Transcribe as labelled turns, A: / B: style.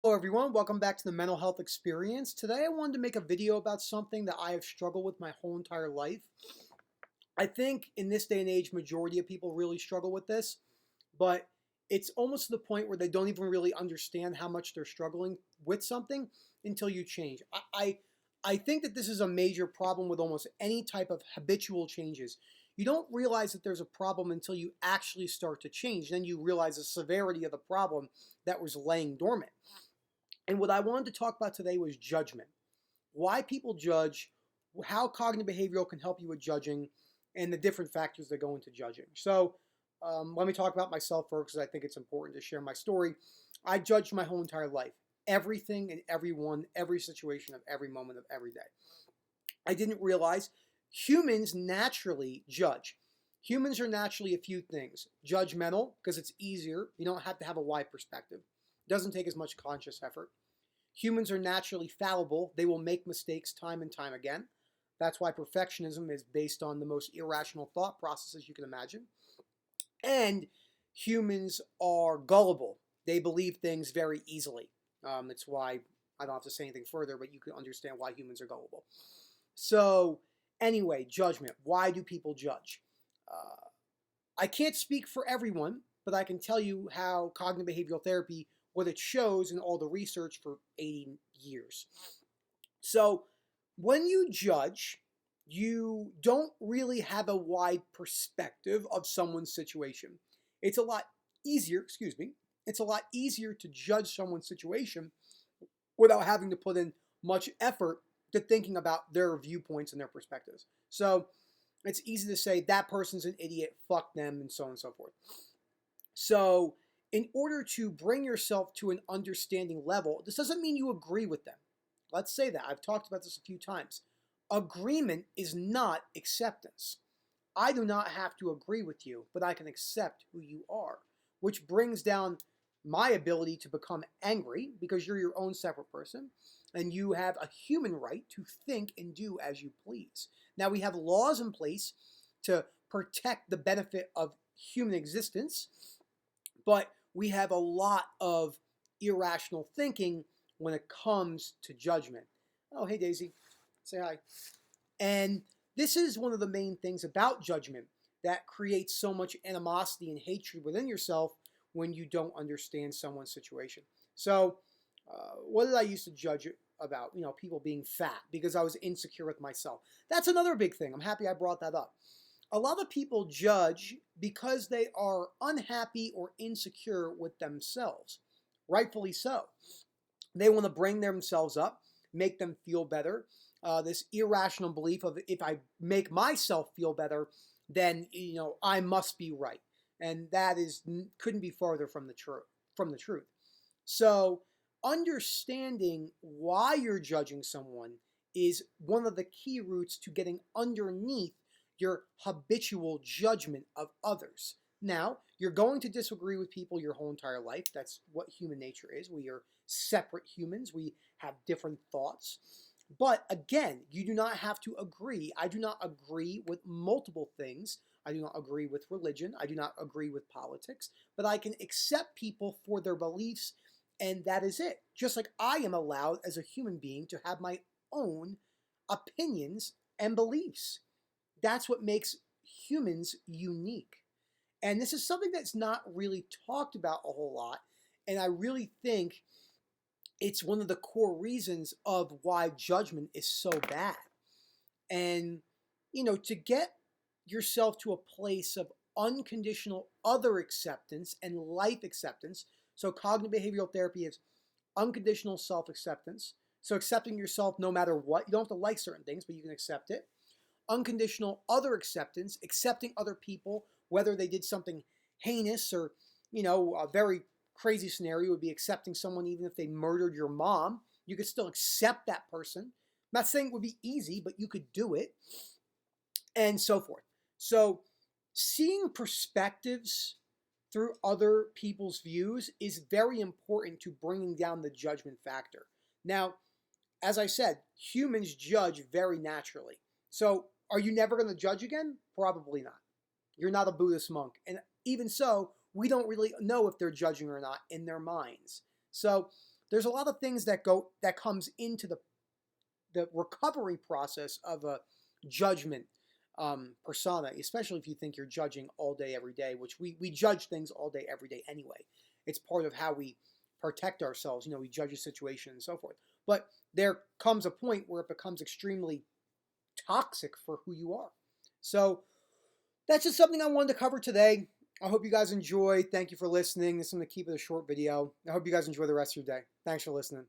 A: Hello everyone, welcome back to the Mental Health Experience. Today I wanted to make a video about something that I have struggled with my whole entire life. I think in this day and age, majority of people really struggle with this, but it's almost to the point where they don't even really understand how much they're struggling with something until you change. I think that this is a major problem with almost any type of habitual changes. You don't realize that there's a problem until you actually start to change. Then you realize the severity of the problem that was laying dormant. And what I wanted to talk about today was judgment. Why people judge, how cognitive behavioral can help you with judging, and the different factors that go into judging. So let me talk about myself first because I think it's important to share my story. I judged my whole entire life. Everything and everyone, every situation of every moment of every day. I didn't realize humans naturally judge. Humans are naturally a few things. Judgmental, because it's easier. You don't have to have a wide perspective. It doesn't take as much conscious effort. Humans are naturally fallible. They will make mistakes time and time again. That's why perfectionism is based on the most irrational thought processes you can imagine. And humans are gullible. They believe things very easily. That's why I don't have to say anything further, but you can understand why humans are gullible. So anyway, judgment. Why do people judge? I can't speak for everyone, but I can tell you how cognitive behavioral therapy, what it shows in all the research for 80 years. So when you judge, you don't really have a wide perspective of someone's situation. It's a lot easier, it's a lot easier to judge someone's situation without having to put in much effort to thinking about their viewpoints and their perspectives. So it's easy to say that person's an idiot, fuck them, and so on and so forth. So in order to bring yourself to an understanding level, this doesn't mean you agree with them. Let's say that. I've talked about this a few times. Agreement is not acceptance. I do not have to agree with you, but I can accept who you are, which brings down my ability to become angry because you're your own separate person and you have a human right to think and do as you please. Now, we have laws in place to protect the benefit of human existence, but we have a lot of irrational thinking when it comes to judgment. Oh, hey, Daisy. Say hi. And this is one of the main things about judgment that creates so much animosity and hatred within yourself when you don't understand someone's situation. So what did I used to judge about? You know, people being fat because I was insecure with myself. That's another big thing. I'm happy I brought that up. A lot of people judge because they are unhappy or insecure with themselves. Rightfully so. They want to bring themselves up, make them feel better. This irrational belief of if I make myself feel better, then I must be right, and that couldn't be farther from the truth. So understanding why you're judging someone is one of the key routes to getting underneath your habitual judgment of others. Now, you're going to disagree with people your whole entire life. That's what human nature is. We are separate humans. We have different thoughts. But again, you do not have to agree. I do not agree with multiple things. I do not agree with religion. I do not agree with politics. But I can accept people for their beliefs, and that is it. Just like I am allowed as a human being to have my own opinions and beliefs. That's what makes humans unique. And this is something that's not really talked about a whole lot. And I really think it's one of the core reasons of why judgment is so bad. And, to get yourself to a place of unconditional other acceptance and life acceptance. So cognitive behavioral therapy is unconditional self-acceptance. So accepting yourself no matter what. You don't have to like certain things, but you can accept it. Unconditional other acceptance, accepting other people, whether they did something heinous or, a very crazy scenario would be accepting someone even if they murdered your mom. You could still accept that person. I'm not saying it would be easy, but you could do it, and so forth. So seeing perspectives through other people's views is very important to bringing down the judgment factor. Now, as I said, humans judge very naturally. So are you never going to judge again? Probably not. You're not a Buddhist monk. And even so, we don't really know if they're judging or not in their minds. So there's a lot of things that comes into the recovery process of a judgment persona, especially if you think you're judging all day, every day, which we judge things all day, every day anyway. It's part of how we protect ourselves. You know, we judge a situation and so forth. But there comes a point where it becomes extremely toxic for who you are. So that's just something I wanted to cover today. I hope you guys enjoy. Thank you for listening. This is going to keep it a short video. I hope you guys enjoy the rest of your day. Thanks for listening.